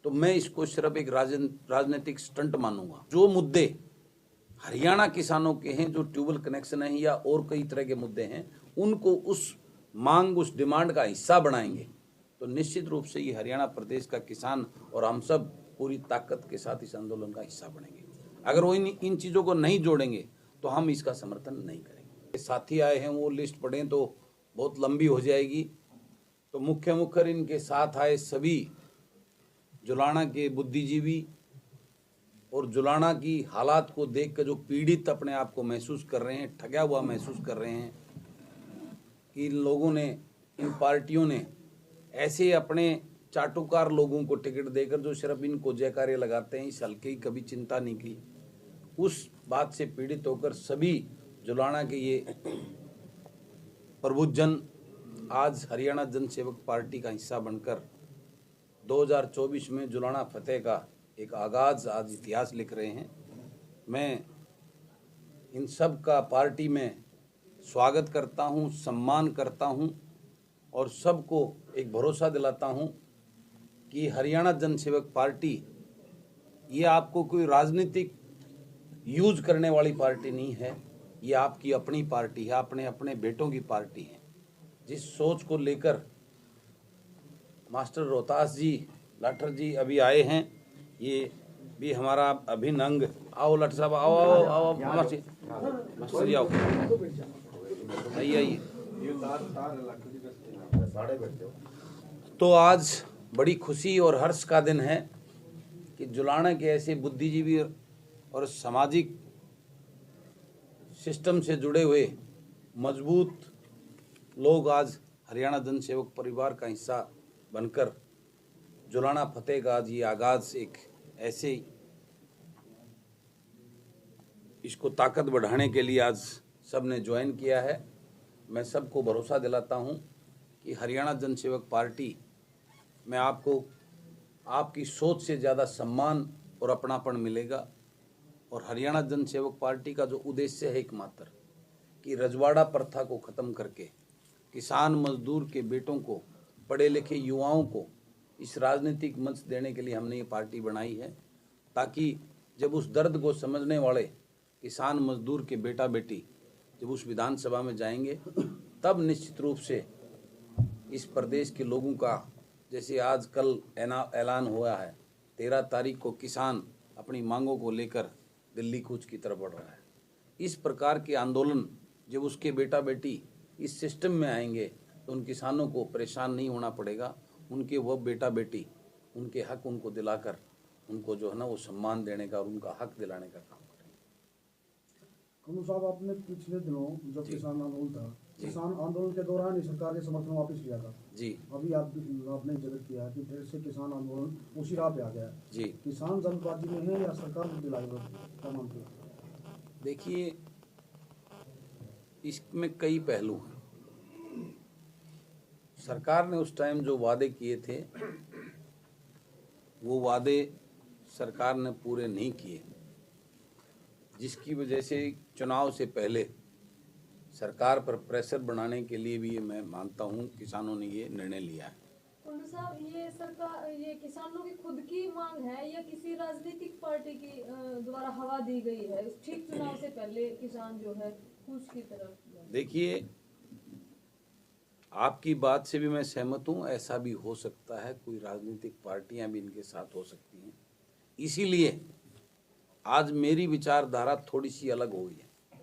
तो मैं इसको सिर्फ एक राजनीतिक स्टंट मानूंगा। जो मुद्दे हरियाणा किसानों के हैं, जो ट्यूबवेल कनेक्शन है या और कई तरह के मुद्दे हैं, उनको उस मांग, उस डिमांड का हिस्सा बनाएंगे तो निश्चित रूप से ये हरियाणा प्रदेश का किसान और हम सब पूरी ताकत के साथ इस आंदोलन का हिस्सा बनेंगे। अगर वो इन चीज़ों को नहीं जोड़ेंगे तो हम इसका समर्थन नहीं करेंगे। साथी आए हैं, वो लिस्ट पढ़ें तो बहुत लंबी हो जाएगी। तो मुख्य इनके साथ आए सभी जुलाना के बुद्धिजीवी और जुलाना की हालात को देख कर जो पीड़ित अपने आप को महसूस कर रहे हैं, ठगा हुआ महसूस कर रहे हैं कि इन लोगों ने, इन पार्टियों ने ऐसे अपने चाटुकार लोगों को टिकट देकर जो सिर्फ इनको जयकारे लगाते हैं, इस हल्के की कभी चिंता नहीं की, उस बात से पीड़ित होकर सभी जुलाना के ये प्रबुद्धजन आज हरियाणा जनसेवक पार्टी का हिस्सा बनकर 2024 में जुलाना फतेह का एक आगाज आज इतिहास लिख रहे हैं। मैं इन सब का पार्टी में स्वागत करता हूं, सम्मान करता हूं और सबको एक भरोसा दिलाता हूं कि हरियाणा जनसेवक पार्टी ये आपको कोई राजनीतिक यूज करने वाली पार्टी नहीं है। ये आपकी अपनी पार्टी है, अपने अपने बेटों की पार्टी है। जिस सोच को लेकर मास्टर रोहतास जी, लाठर जी अभी आए हैं, ये भी हमारा अभिन्न अंग। आओ लाठर साहब, आओ आओ आओ, मास्टर जी आओ, आइए। तो आज बड़ी खुशी और हर्ष का दिन है कि जुलाना के ऐसे बुद्धिजीवी और सामाजिक सिस्टम से जुड़े हुए मजबूत लोग आज हरियाणा जनसेवक परिवार का हिस्सा बनकर जुलाना फतेह का आज ये आगाज एक ऐसे इसको ताकत बढ़ाने के लिए आज सब ने ज्वाइन किया है। मैं सबको भरोसा दिलाता हूं कि हरियाणा जनसेवक पार्टी में आपको आपकी सोच से ज़्यादा सम्मान और अपनापन मिलेगा। और हरियाणा जनसेवक पार्टी का जो उद्देश्य है एकमात्र कि रजवाड़ा प्रथा को ख़त्म करके किसान मजदूर के बेटों को, पढ़े लिखे युवाओं को इस राजनीतिक मंच देने के लिए हमने ये पार्टी बनाई है, ताकि जब उस दर्द को समझने वाले किसान मजदूर के बेटा बेटी जब उस विधानसभा में जाएंगे तब निश्चित रूप से इस प्रदेश के लोगों का, जैसे आज कल ऐलान हुआ है 13 तारीख को किसान अपनी मांगों को लेकर दिल्ली कूच की तरफ बढ़ रहा है, इस प्रकार के आंदोलन जब उसके बेटा बेटी इस सिस्टम में आएंगे तो उन किसानों को परेशान नहीं होना पड़ेगा। उनके वो बेटा बेटी उनके हक उनको दिलाकर उनको जो है ना वो सम्मान देने का और उनका हक दिलाने का काम करेंगे। कमल साहब, आपने पिछले दिनों जब किसान आंदोलन था, किसान आंदोलन के दौरान ही सरकार ने समर्थन वापस लिया था जी। अभी आपने जिक्र किया कि फिर से किसान आंदोलन उसी राह पे आ गया जी। किसान जल्दबाजी में है या सरकार ने दिलाई? क्या मानते हैं? देखिए, इसमें कई पहलू हैं। सरकार ने उस टाइम जो वादे किए थे वो वादे सरकार ने पूरे नहीं किए, जिसकी वजह से चुनाव से पहले सरकार पर प्रेशर बनाने के लिए भी मैं मानता हूं किसानों ने ये निर्णय लिया है। कुंडू साहब, ये सरकार, ये किसानों की खुद की मांग है या किसी राजनीतिक पार्टी की द्वारा हवा दी गई है? ठीक चुनाव से पहले किसान जो है उसकी तरफ। देखिए, आपकी बात से भी मैं सहमत हूं, ऐसा भी हो सकता है, कोई राजनीतिक पार्टियां भी इनके साथ हो सकती हैं। इसीलिए आज मेरी विचारधारा थोड़ी सी अलग हुई है।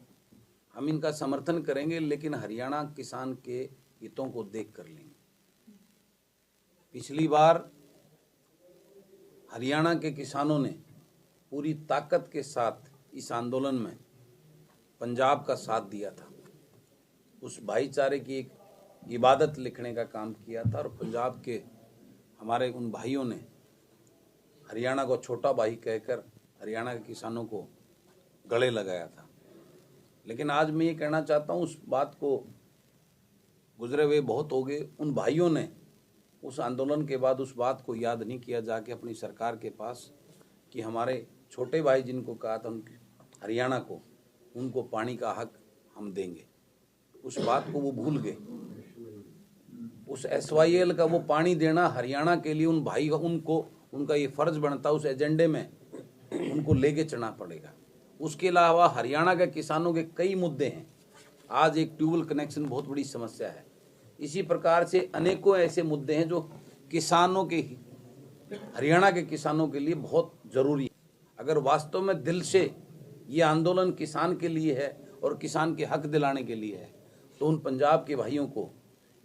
हम इनका समर्थन करेंगे लेकिन हरियाणा किसान के हितों को देख कर लेंगे। पिछली बार हरियाणा के किसानों ने पूरी ताकत के साथ इस आंदोलन में पंजाब का साथ दिया था, उस भाईचारे की एक इबादत लिखने का काम किया था और पंजाब के हमारे उन भाइयों ने हरियाणा को छोटा भाई कहकर हरियाणा के किसानों को गले लगाया था। लेकिन आज मैं ये कहना चाहता हूँ, उस बात को गुजरे हुए बहुत हो गए। उन भाइयों ने उस आंदोलन के बाद उस बात को याद नहीं किया जाके अपनी सरकार के पास कि हमारे छोटे भाई जिनको कहा था उनके हरियाणा को, उनको पानी का हक हम देंगे, उस बात को वो भूल गए। उस SYL का वो पानी देना हरियाणा के लिए उन भाई उनको उनका ये फर्ज बनता है, उस एजेंडे में उनको लेके चलना पड़ेगा। उसके अलावा हरियाणा के किसानों के कई मुद्दे हैं। आज एक ट्यूबवेल कनेक्शन बहुत बड़ी समस्या है। इसी प्रकार से अनेकों ऐसे मुद्दे हैं जो किसानों के, हरियाणा के किसानों के लिए बहुत जरूरी है। अगर वास्तव में दिल से ये आंदोलन किसान के लिए है और किसान के हक दिलाने के लिए है, तो उन पंजाब के भाइयों को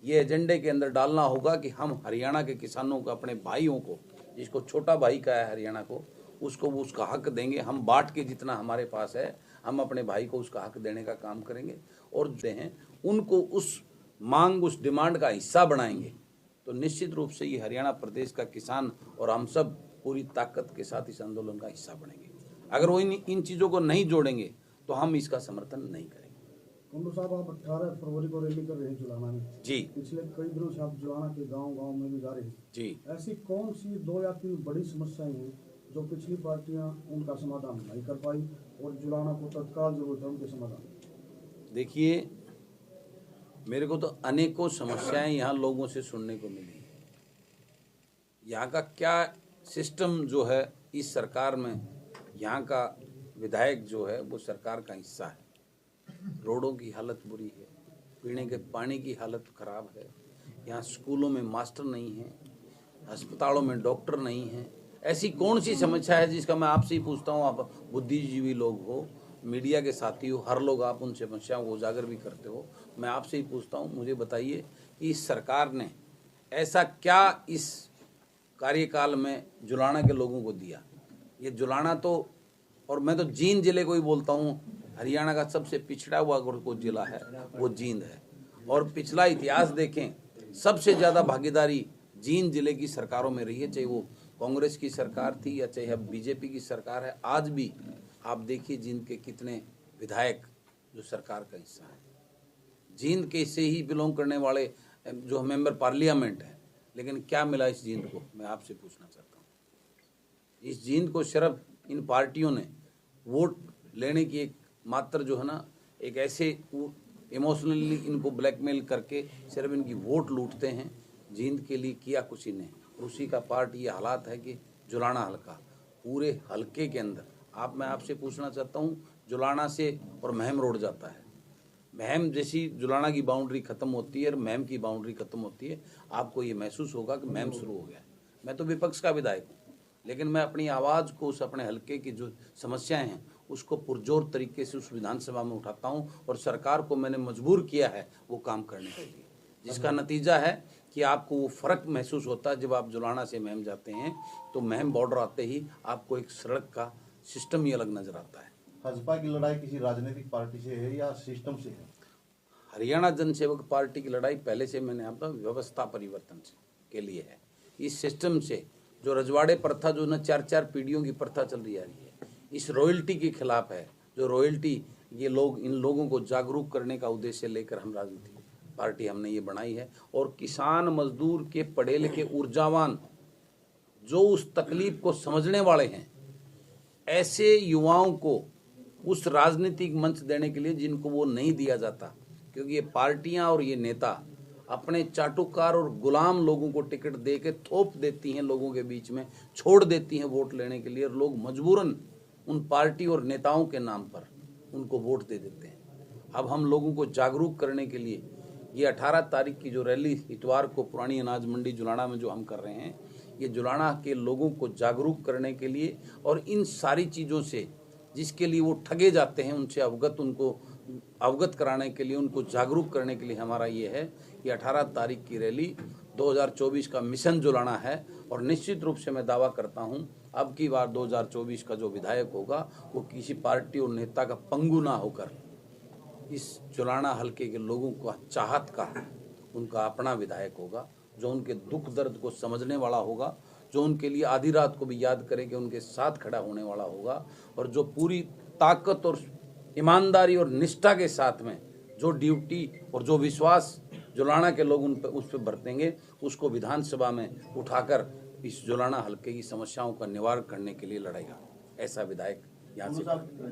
ये एजेंडे के अंदर डालना होगा कि हम हरियाणा के किसानों को, अपने भाइयों को, जिसको छोटा भाई का है हरियाणा को, उसको वो उसका हक देंगे। हम बांट के जितना हमारे पास है, हम अपने भाई को उसका हक देने का काम करेंगे और जो हैं उनको उस मांग, उस डिमांड का हिस्सा बनाएंगे। तो निश्चित रूप से ये हरियाणा प्रदेश का किसान और हम सब पूरी ताकत के साथ इस आंदोलन का हिस्सा बनेंगे। अगर वो इन चीज़ों को नहीं जोड़ेंगे तो हम इसका समर्थन नहीं करेंगे। कुंडू साहब, आप 18 फरवरी को रैली कर रहे हैं जुलाना में। जी। पिछले कई दिनों से आप जुलाना के गांव में भी जा रहे हैं। जी। ऐसी कौन सी 2 या 3 बड़ी समस्याएं हैं जो पिछली पार्टियां उनका समाधान नहीं कर पाई और जुलाना को तत्काल जरूरत है उनके समाधान? देखिए, मेरे को तो अनेकों समस्याएं यहाँ लोगों से सुनने को मिली। यहाँ का क्या सिस्टम जो है इस सरकार में, यहाँ का विधायक जो है वो सरकार का हिस्सा है। रोडों की हालत बुरी है, पीने के पानी की हालत खराब है, यहाँ स्कूलों में मास्टर नहीं है, अस्पतालों में डॉक्टर नहीं है। ऐसी कौन सी समस्या है जिसका मैं आपसे ही पूछता हूँ, आप बुद्धिजीवी लोग हो, मीडिया के साथी हो, हर लोग आप उन समस्याओं को उजागर भी करते हो। मैं आपसे ही पूछता हूँ, मुझे बताइए कि इस सरकार ने ऐसा क्या इस कार्यकाल में जुलाना के लोगों को दिया। ये जुलाना तो, और मैं तो जींद जिले को ही बोलता हूँ, हरियाणा का सबसे पिछड़ा हुआ अगर कोई जिला है वो जींद है। और पिछला इतिहास देखें, सबसे ज़्यादा भागीदारी जींद जिले की सरकारों में रही है, चाहे वो कांग्रेस की सरकार थी या चाहे अब बीजेपी की सरकार है। आज भी आप देखिए जींद के कितने विधायक जो सरकार का हिस्सा है, जींद के से ही बिलोंग करने वाले जो मेंबर पार्लियामेंट है। लेकिन क्या मिला इस जींद को, मैं आपसे पूछना चाहता हूँ। इस जींद को सिर्फ इन पार्टियों ने वोट लेने की एक मात्र जो है ना, एक ऐसे इमोशनली इनको ब्लैकमेल करके सिर्फ इनकी वोट लूटते हैं। जींद के लिए किया कुछ ही नहीं। उसी का पार्ट ये हालात है कि जुलाना हल्का, पूरे हल्के के अंदर मैं आपसे पूछना चाहता हूँ, जुलाना से और महम रोड जाता है। महम जैसी जुलाना की बाउंड्री खत्म होती है और महम की बाउंड्री खत्म होती है, आपको ये महसूस होगा कि महम शुरू हो गया है। मैं तो विपक्ष का विधायक हूँ, लेकिन मैं अपनी आवाज़ को उस अपने हल्के की जो समस्याएं हैं उसको पुरजोर तरीके से उस विधानसभा में उठाता हूँ और सरकार को मैंने मजबूर किया है वो काम करने के लिए, जिसका नतीजा है कि आपको वो फ़र्क महसूस होता है। जब आप जुलाना से महम जाते हैं तो महम बॉर्डर आते ही आपको एक सड़क का सिस्टम ही अलग नजर आता है। भाजपा की लड़ाई किसी राजनीतिक पार्टी से है या सिस्टम से है? हरियाणा जनसेवक पार्टी की लड़ाई पहले से मैंने आपका व्यवस्था परिवर्तन के लिए है। इस सिस्टम से जो रजवाड़े प्रथा जो न 4-4 पीढ़ियों की प्रथा चल रही है, इस रॉयल्टी के खिलाफ है। जो रॉयल्टी ये लोग, इन लोगों को जागरूक करने का उद्देश्य लेकर हम राजनीति पार्टी हमने ये बनाई है। और किसान मजदूर के पढ़े लिखे ऊर्जावान जो उस तकलीफ को समझने वाले हैं, ऐसे युवाओं को उस राजनीतिक मंच देने के लिए जिनको वो नहीं दिया जाता, क्योंकि ये पार्टियां और ये नेता अपने चाटुकार और गुलाम लोगों को टिकट दे के थोप देती हैं, लोगों के बीच में छोड़ देती हैं वोट लेने के लिए, और लोग मजबूरन उन पार्टी और नेताओं के नाम पर उनको वोट दे देते हैं। अब हम लोगों को जागरूक करने के लिए ये 18 तारीख की जो रैली इतवार को पुरानी अनाज मंडी जुलाना में जो हम कर रहे हैं, ये जुलाना के लोगों को जागरूक करने के लिए और इन सारी चीज़ों से जिसके लिए वो ठगे जाते हैं उनसे उनको अवगत कराने के लिए, उनको जागरूक करने के लिए हमारा ये है कि 18 तारीख की रैली 2024 का मिशन जुलाना है। और निश्चित रूप से मैं दावा करता हूँ अब की बार 2024 का जो विधायक होगा वो किसी पार्टी और नेता का पंगु ना होकर इस जुलाना हल्के के लोगों को चाहत का उनका अपना विधायक होगा, जो उनके दुख दर्द को समझने वाला होगा, जो उनके लिए आधी रात को भी याद करे कि उनके साथ खड़ा होने वाला होगा, और जो पूरी ताकत और ईमानदारी और निष्ठा के साथ में जो ड्यूटी और जो विश्वास जुलाना के लोग उस पर बरतेंगे, उसको विधानसभा में उठाकर इस जुलाना हल्के की समस्याओं का निवारण करने के लिए लड़ेगा। ऐसा विधायक यहाँ से।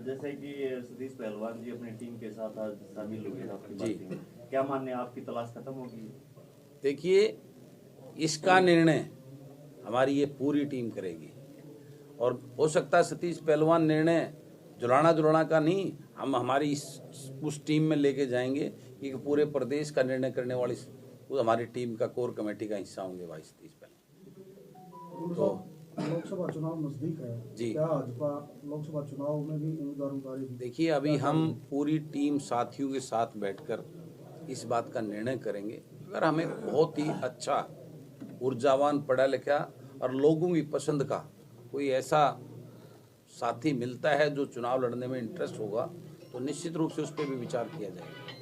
जैसे कि सतीश पहलवान जी अपनी टीम के साथ आज शामिल हुए आपकी पार्टी में, क्या मानने आपकी तलाश खत्म होगी? देखिए, इसका निर्णय हमारी ये पूरी टीम करेगी। और हो सकता है सतीश पहलवान निर्णय जुलाना का नहीं, हम हमारी उस टीम में लेके जाएंगे कि पूरे प्रदेश का निर्णय करने वाली वो हमारी टीम का कोर कमेटी का हिस्सा होंगे भाई सतीश पहलवान। तो लोकसभा चुनाव नजदीक है जी। क्या भाजपा लोकसभा चुनाव में भी उम्मीदवार उतारेगी? देखिए, अभी हम पूरी टीम साथियों के साथ बैठकर इस बात का निर्णय करेंगे। अगर हमें बहुत ही अच्छा, ऊर्जावान, पढ़ा लिखा और लोगों की पसंद का कोई ऐसा साथी मिलता है जो चुनाव लड़ने में इंटरेस्ट होगा, तो निश्चित रूप से उस पर भी विचार किया जाएगा।